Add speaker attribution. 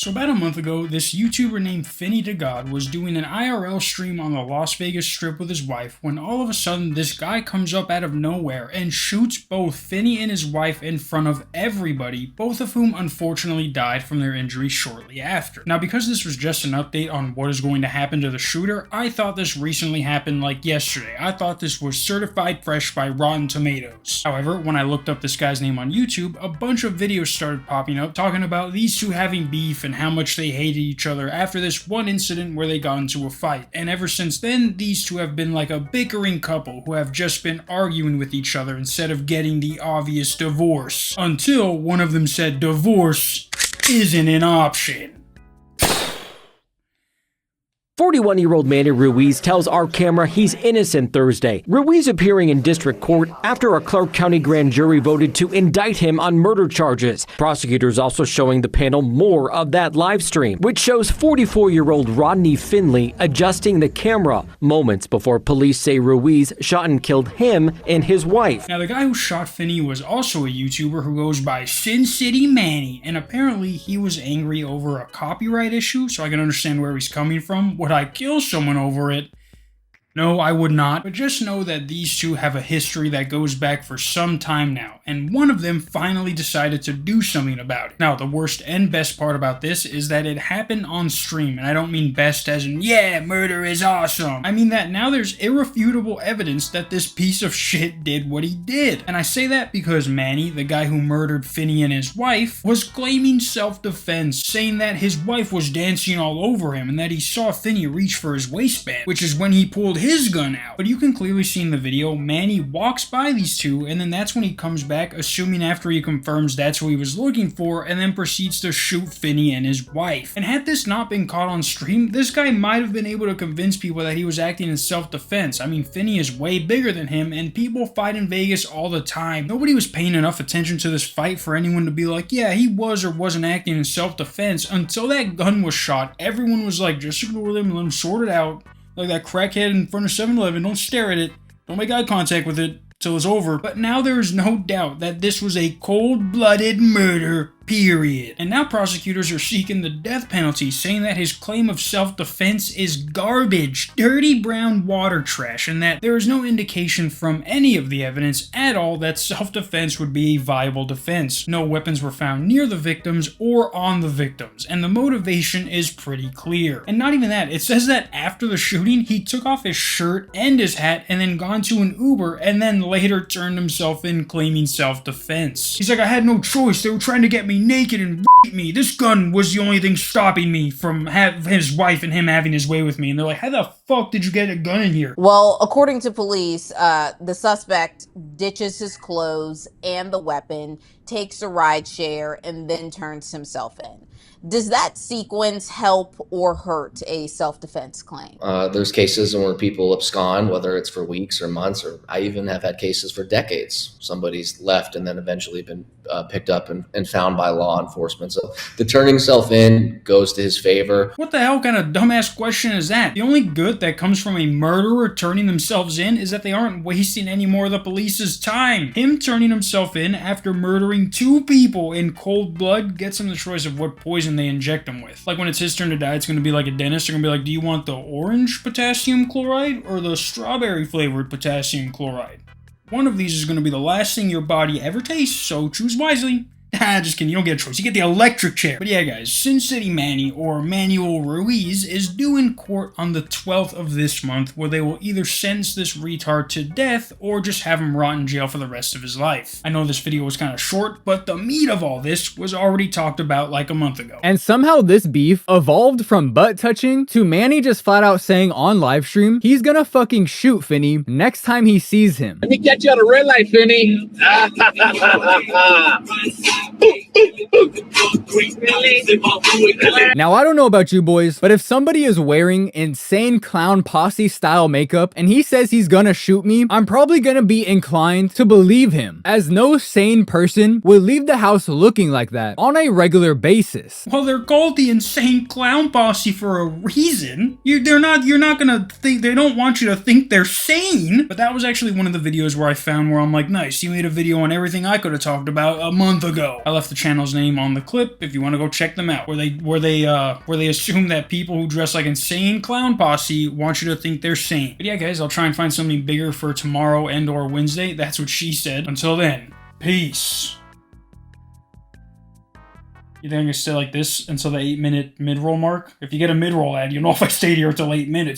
Speaker 1: So about a month ago, this YouTuber named Finny to God was doing an IRL stream on the Las Vegas Strip with his wife when all of a sudden this guy comes up out of nowhere and shoots both Finny and his wife in front of everybody, both of whom unfortunately died from their injuries shortly after. Now because this was just an update on what is going to happen to the shooter, I thought this recently happened like yesterday. I thought this was certified fresh by Rotten Tomatoes. However, when I looked up this guy's name on YouTube, a bunch of videos started popping up talking about these two having beef and how much they hated each other after this one incident where they got into a fight. And ever since then, these two have been like a bickering couple who have just been arguing with each other instead of getting the obvious divorce. Until one of them said divorce isn't an option.
Speaker 2: 41-year-old Manny Ruiz tells our camera he's innocent Thursday. Ruiz appearing in district court after a Clark County grand jury voted to indict him on murder charges. Prosecutors also showing the panel more of that live stream, which shows 44-year-old Rodney Finley adjusting the camera moments before police say Ruiz shot and killed him and his wife.
Speaker 1: Now the guy who shot Finny was also a YouTuber who goes by sincity-mannywise, and apparently he was angry over a copyright issue, so I can understand where he's coming from. Would I kill someone over it? No, I would not, but just know that these two have a history that goes back for some time now, and one of them finally decided to do something about it. Now, the worst and best part about this is that it happened on stream, and I don't mean best as in, yeah, murder is awesome. I mean that now there's irrefutable evidence that this piece of shit did what he did. And I say that because Manny, the guy who murdered Finny and his wife, was claiming self-defense, saying that his wife was dancing all over him and that he saw Finny reach for his waistband, which is when he pulled his gun out. But you can clearly see in the video, Manny walks by these two, and then that's when he comes back, assuming after he confirms that's what he was looking for, and then proceeds to shoot Finny and his wife. And had this not been caught on stream, this guy might have been able to convince people that he was acting in self-defense. I mean, Finny is way bigger than him, and people fight in Vegas all the time. Nobody was paying enough attention to this fight for anyone to be like, yeah, he was or wasn't acting in self-defense. Until that gun was shot, everyone was like, just ignore them and let them sort it out. Like that crackhead in front of 7-Eleven, don't stare at it, don't make eye contact with it till it's over. But now there is no doubt that this was a cold-blooded murder, period. And now prosecutors are seeking the death penalty, saying that his claim of self-defense is garbage, dirty brown water trash, and that there is no indication from any of the evidence at all that self-defense would be a viable defense. No weapons were found near the victims or on the victims, and the motivation is pretty clear. And not even that, it says that after the shooting, he took off his shirt and his hat and then gone to an Uber and then later turned himself in claiming self-defense. He's like, I had no choice, they were trying to get me naked and rape me. This gun was the only thing stopping me from his wife and him having his way with me. And they're like, how the fuck did you get a gun in here?
Speaker 3: Well, according to police, the suspect ditches his clothes and the weapon, takes a ride share, and then turns himself in. Does that sequence help or hurt a self-defense claim?
Speaker 4: There's cases where people abscond, whether it's for weeks or months, or I even have had cases for decades. Somebody's left and then eventually been picked up and found by law enforcement. So the turning himself in goes to his favor.
Speaker 1: What the hell kind of dumbass question is that? The only good that comes from a murderer turning themselves in is that they aren't wasting any more of the police's time. Him turning himself in after murdering two people in cold blood gets him the choice of what poison they inject him with. Like when it's his turn to die, it's going to be like a dentist. They're going to be like, do you want the orange potassium chloride or the strawberry flavored potassium chloride? One of these is going to be the last thing your body ever tastes, so choose wisely. Just kidding, you don't get a choice, you get the electric chair. But yeah guys, Sin City Manny, or Manuel Ruiz, is due in court on the 12th of this month, where they will either sentence this retard to death, or just have him rot in jail for the rest of his life. I know this video was kind of short, but the meat of all this was already talked about like a month ago.
Speaker 5: And somehow this beef evolved from butt touching to Manny just flat out saying on livestream, he's gonna fucking shoot Finny next time he sees him.
Speaker 6: Let me catch you on a red light, Finny.
Speaker 5: Now, I don't know about you boys, but if somebody is wearing insane clown posse style makeup and he says he's gonna shoot me, I'm probably gonna be inclined to believe him, as no sane person would leave the house looking like that on a regular basis.
Speaker 1: Well, they're called the Insane Clown Posse for a reason. You're not gonna think, they don't want you to think they're sane. But that was actually one of the videos where I found where I'm like, nice, you made a video on everything I could have talked about a month ago. go. I left the channel's name on the clip if you want to go check them out. Where they assume that people who dress like insane clown posse want you to think they're sane. But yeah, guys, I'll try and find something bigger for tomorrow and or Wednesday. That's what she said. Until then, peace. You think I'm gonna stay like this until the 8-minute mid-roll mark? If you get a mid-roll ad, you'll know if I stayed here until 8 minutes.